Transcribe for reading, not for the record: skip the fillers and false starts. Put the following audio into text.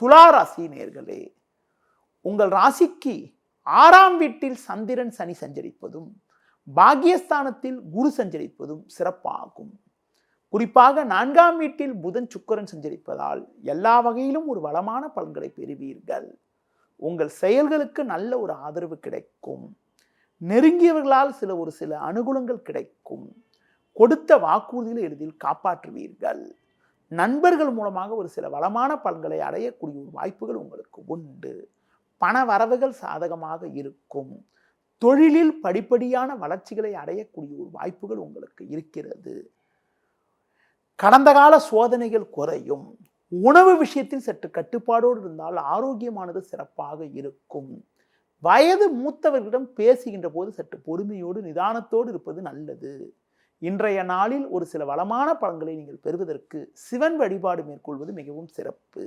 துலா ராசி நேயர்களே, உங்கள் ராசிக்கு 6ஆம் வீட்டில் சந்திரன் சனி சஞ்சரிப்பதும் பாக்கியஸ்தானத்தில் குரு சஞ்சரிப்பதும் சிறப்பாகும். குறிப்பாக 4ஆம் வீட்டில் புதன் சுக்கிரன் சஞ்சரிப்பதால் எல்லா வகையிலும் ஒரு வளமான பலன்களை பெறுவீர்கள். உங்கள் செயல்களுக்கு நல்ல ஒரு ஆதரவு கிடைக்கும். நெருங்கியவர்களால் சில அனுகூலங்கள் கிடைக்கும். கொடுத்த வாக்குறுதிகளை எளிதில் காப்பாற்றுவீர்கள். நண்பர்கள் மூலமாக ஒரு சில வளமான பலன்களை அடையக்கூடிய ஒரு வாய்ப்புகள் உங்களுக்கு உண்டு. பண வரவுகள் சாதகமாக இருக்கும். தொழிலில் படிப்படியான வளர்ச்சிகளை அடையக்கூடிய ஒரு வாய்ப்புகள் உங்களுக்கு இருக்கிறது. கடந்த கால சோதனைகள் குறையும். உணவு விஷயத்தில் சற்று கட்டுப்பாடோடு இருந்தால் ஆரோக்கியமானது சிறப்பாக இருக்கும். வயது மூத்தவர்களிடம் பேசுகின்ற போது சற்று பொறுமையோடு நிதானத்தோடு இருப்பது நல்லது. இன்றைய நாளில் ஒரு சில வளமான பலன்களை நீங்கள் பெறுவதற்கு சிவன் வழிபாடு மேற்கொள்வது மிகவும் சிறப்பு.